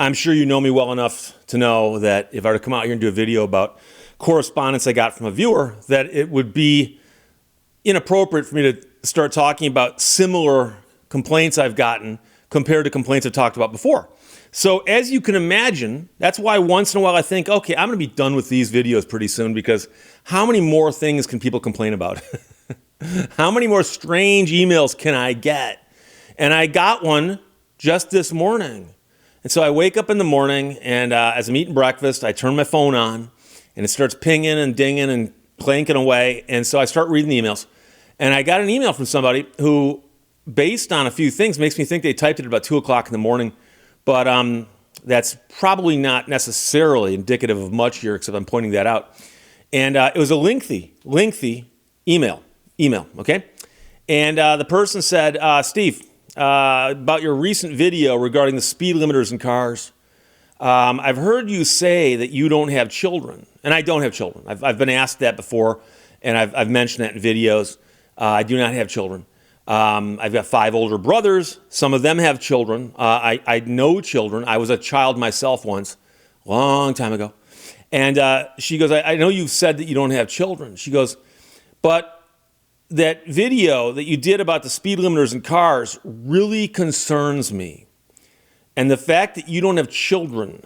I'm sure you know me well enough to know that if I were to come out here and do a video about correspondence I got from a viewer, that it would be inappropriate for me to start talking about similar complaints I've gotten compared to complaints I've talked about before. So as you can imagine, that's why once in a while I think, okay, I'm going to be done with these videos pretty soon, because how many more things can people complain about? How many more strange emails can I get? And I got one just this morning. And so I wake up in the morning, and as I'm eating breakfast, I turn my phone on, and it starts pinging and dinging and clanking away. And so I start reading the emails. And I got an email from somebody who, based on a few things, makes me think they typed it at about 2 o'clock in the morning. But that's probably not necessarily indicative of much here, except I'm pointing that out. And it was a lengthy email, okay? And the person said, Steve, about your recent video regarding the speed limiters in cars, I've heard you say that you don't have children. And I don't have children. I've been asked that before, and I've mentioned that in videos. I do not have children. I've got 5 older brothers. Some of them have children. I know children. I was a child myself once, a long time ago. And she goes, I know you've said that you don't have children. She goes, but that video that you did about the speed limiters in cars really concerns me. And the fact that you don't have children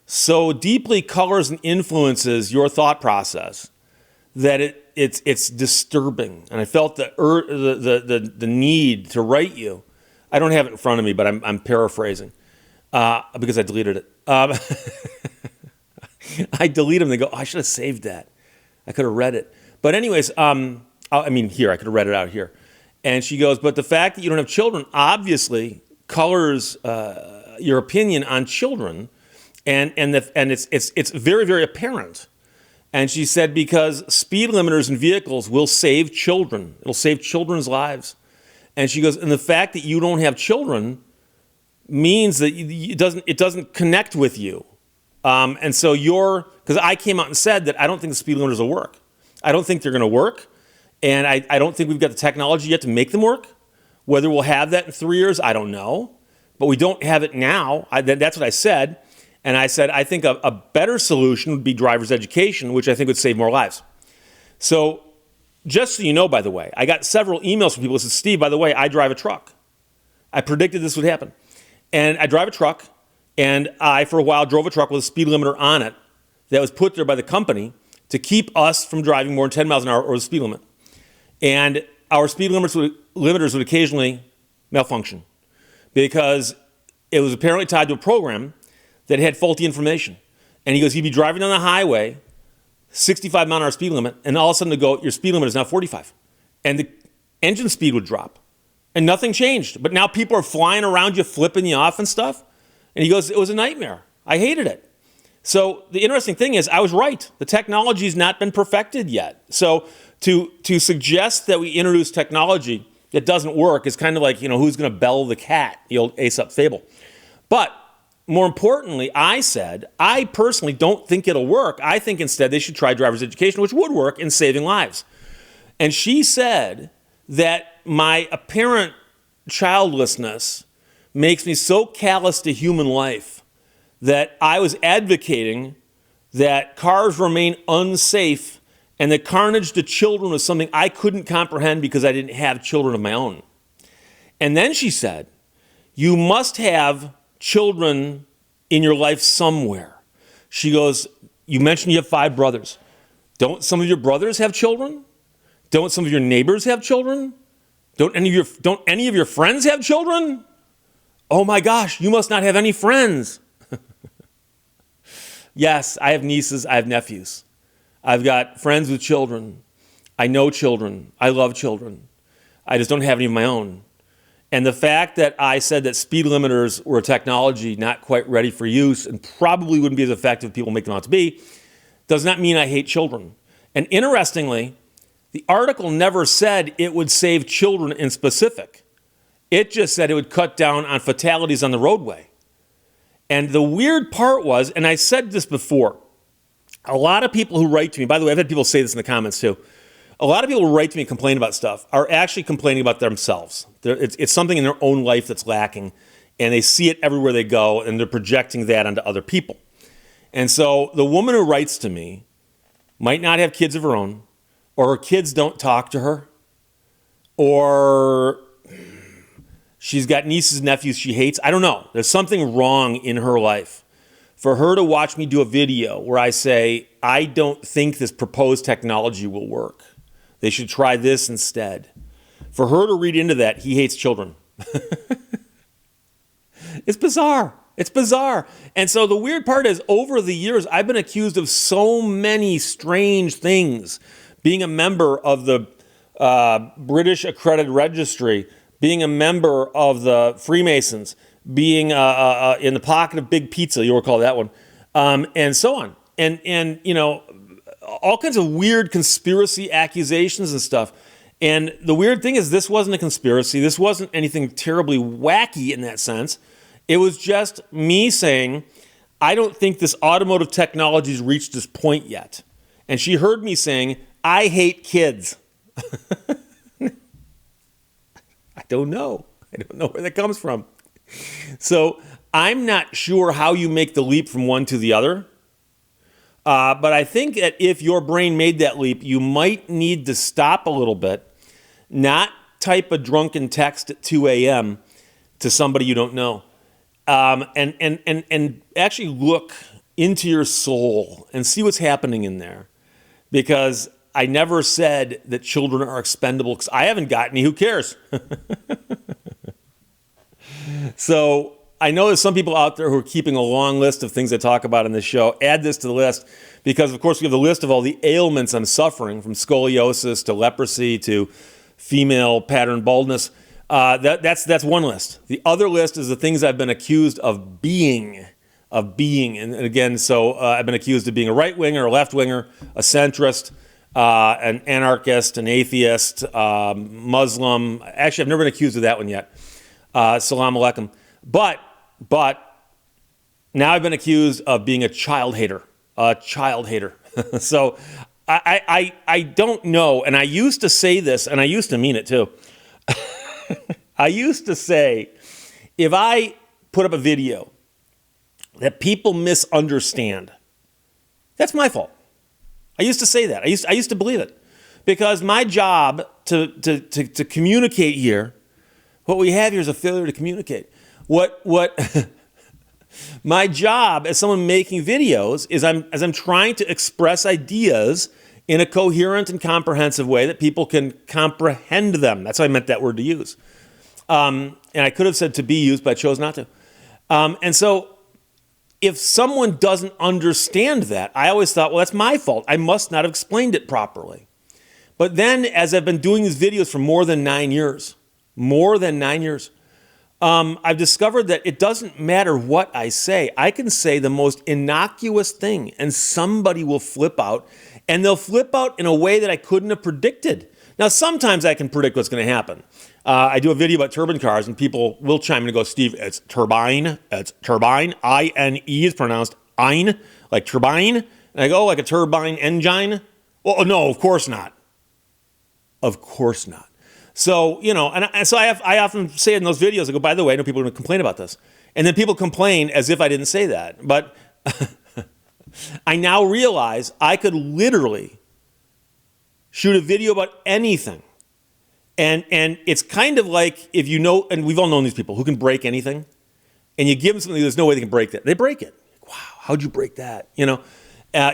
so deeply colors and influences your thought process that it's disturbing. And I felt the need to write you. I don't have it in front of me, but I'm paraphrasing because I deleted it. I delete them. They go, oh, I should have saved that. I could have read it. But anyways, here, I could have read it out here. And she goes, but the fact that you don't have children obviously colors your opinion on children, and it's very, very apparent. And she said, because speed limiters in vehicles will save children. It'll save children's lives. And she goes, and the fact that you don't have children means that it doesn't connect with you. And so because I came out and said that I don't think the speed limiters will work. I don't think they're going to work. And I don't think we've got the technology yet to make them work. Whether we'll have that in 3 years, I don't know. But we don't have it now. That's what I said. And I said, I think a better solution would be driver's education, which I think would save more lives. So just so you know, by the way, I got several emails from people who said, Steve, by the way, I drive a truck. I predicted this would happen. And I drive a truck, and I, for a while, drove a truck with a speed limiter on it that was put there by the company to keep us from driving more than 10 miles an hour or the speed limit. And our speed limiters would occasionally malfunction because it was apparently tied to a program that had faulty information. And he goes, you'd be driving down the highway, 65 mile an hour speed limit, and all of a sudden your speed limit is now 45. And the engine speed would drop. And nothing changed. But now people are flying around you, flipping you off and stuff. And he goes, it was a nightmare. I hated it. So the interesting thing is, I was right. The technology's not been perfected yet. So to suggest that we introduce technology that doesn't work is kind of like, who's going to bell the cat, the old Aesop fable. But more importantly, I said, I personally don't think it'll work. I think instead they should try driver's education, which would work in saving lives. And she said that my apparent childlessness makes me so callous to human life that I was advocating that cars remain unsafe and that carnage to children was something I couldn't comprehend because I didn't have children of my own. And then she said, you must have children in your life somewhere. She goes, you mentioned you have 5 brothers. Don't some of your brothers have children? Don't some of your neighbors have children? Don't any of your friends have children? Oh my gosh, you must not have any friends. Yes, I have nieces, I have nephews. I've got friends with children. I know children. I love children. I just don't have any of my own. And the fact that I said that speed limiters were a technology not quite ready for use and probably wouldn't be as effective as people make them out to be does not mean I hate children. And interestingly, the article never said it would save children in specific. It just said it would cut down on fatalities on the roadway. And the weird part was, and I said this before, a lot of people who write to me, by the way, I've had people say this in the comments too, a lot of people who write to me and complain about stuff are actually complaining about themselves. It's something in their own life that's lacking. and they see it everywhere they go, and they're projecting that onto other people. And so the woman who writes to me might not have kids of her own, or her kids don't talk to her, or she's got nieces and nephews she hates. I don't know. There's something wrong in her life. For her to watch me do a video where I say, I don't think this proposed technology will work. They should try this instead. For her to read into that, he hates children. It's bizarre. It's bizarre. And so the weird part is, over the years, I've been accused of so many strange things. Being a member of the British Accredited Registry, being a member of the Freemasons, being in the pocket of Big Pizza, you'll recall that one, and so on. And you know, all kinds of weird conspiracy accusations and stuff. And the weird thing is, this wasn't a conspiracy. This wasn't anything terribly wacky in that sense. It was just me saying, I don't think this automotive technology has reached this point yet. And she heard me saying, I hate kids. I don't know. I don't know where that comes from. So I'm not sure how you make the leap from one to the other. But I think that if your brain made that leap, you might need to stop a little bit, not type a drunken text at 2 a.m. to somebody you don't know, and actually look into your soul and see what's happening in there. Because I never said that children are expendable, because I haven't got any. Who cares? So I know there's some people out there who are keeping a long list of things I talk about in this show. Add this to the list, because, of course, we have the list of all the ailments I'm suffering, from scoliosis to leprosy to female pattern baldness. That's one list. The other list is the things I've been accused of being. And again, so I've been accused of being a right-winger, a left-winger, a centrist, an anarchist, an atheist, Muslim. Actually, I've never been accused of that one yet. Salam alaikum. But now I've been accused of being a child hater. So I don't know. And I used to say this, and I used to mean it too. I used to say, if I put up a video that people misunderstand, that's my fault. I used to say that. I used to believe it, because my job to communicate here, what we have here is a failure to communicate. What my job as someone making videos is, as I'm trying to express ideas in a coherent and comprehensive way that people can comprehend them. That's why I meant that word to use. And I could have said to be used, but I chose not to. And so if someone doesn't understand that, I always thought, well, that's my fault. I must not have explained it properly. But then, as I've been doing these videos for more than 9 years, I've discovered that it doesn't matter what I say. I can say the most innocuous thing, and somebody will flip out, and they'll flip out in a way that I couldn't have predicted. Now, sometimes I can predict what's going to happen. I do a video about turbine cars, and people will chime in and go, Steve, it's turbine. I-N-E is pronounced ein, like turbine. And I go, like a turbine engine? Well, no, of course not. Of course not. So, you know, so I often say in those videos, I go, by the way, I know people are going to complain about this. And then people complain as if I didn't say that. But I now realize I could literally shoot a video about anything. And it's kind of like, if you know, and we've all known these people who can break anything, and you give them something, there's no way they can break that. They break it. Wow, how'd you break that? You know,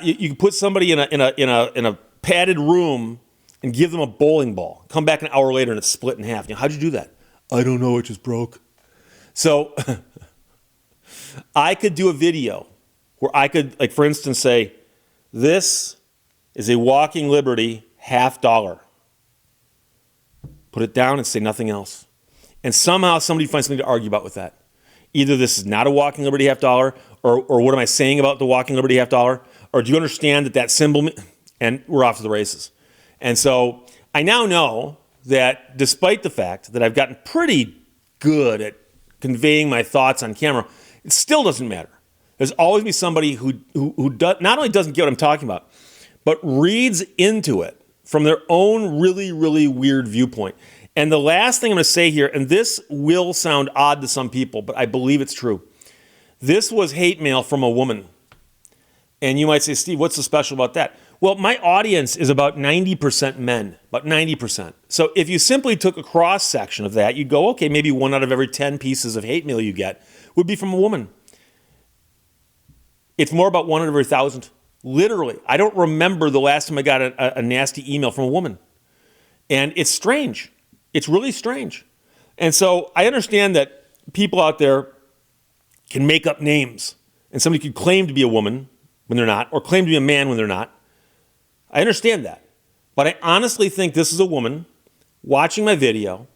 you can put somebody in a padded room and give them a bowling ball. Come back an hour later and it's split in half. You know, how'd you do that? I don't know, it just broke. So I could do a video where I could, like, for instance, say, this is a Walking Liberty $50. Put it down and say nothing else. And somehow somebody finds something to argue about with that. Either this is not a Walking Liberty $50, or what am I saying about the Walking Liberty $50? Or do you understand that symbol, and we're off to the races. And so I now know that despite the fact that I've gotten pretty good at conveying my thoughts on camera, it still doesn't matter. There's always be somebody who not only doesn't get what I'm talking about, but reads into it from their own really, really weird viewpoint. And the last thing I'm going to say here, and this will sound odd to some people, but I believe it's true. This was hate mail from a woman. And you might say, Steve, what's so special about that? Well, my audience is about 90% men, about 90%. So if you simply took a cross section of that, you'd go, okay, maybe 1 out of every 10 pieces of hate mail you get would be from a woman. It's more about 1 out of every 1,000. Literally. I don't remember the last time I got a nasty email from a woman. And it's strange. It's really strange. And so I understand that people out there can make up names. And somebody could claim to be a woman when they're not, or claim to be a man when they're not. I understand that. But I honestly think this is a woman watching my video,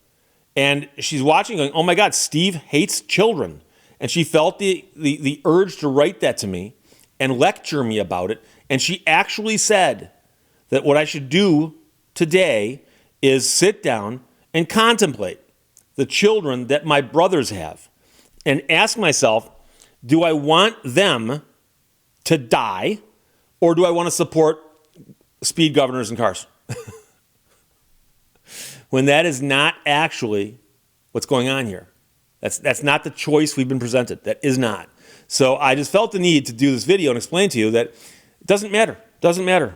and she's watching going, oh my God, Steve hates children. And she felt the urge to write that to me and lecture me about it. And she actually said that what I should do today is sit down and contemplate the children that my brothers have and ask myself, do I want them to die, or do I want to support speed governors and cars? When that is not actually what's going on here. That's not the choice we've been presented. That is not. So I just felt the need to do this video and explain to you that it doesn't matter. Doesn't matter.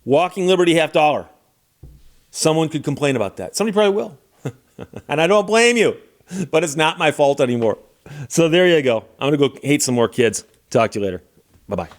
Walking liberty $50. Someone could complain about that. Somebody probably will. And I don't blame you. But it's not my fault anymore. So there you go. I'm going to go hate some more kids. Talk to you later. Bye-bye.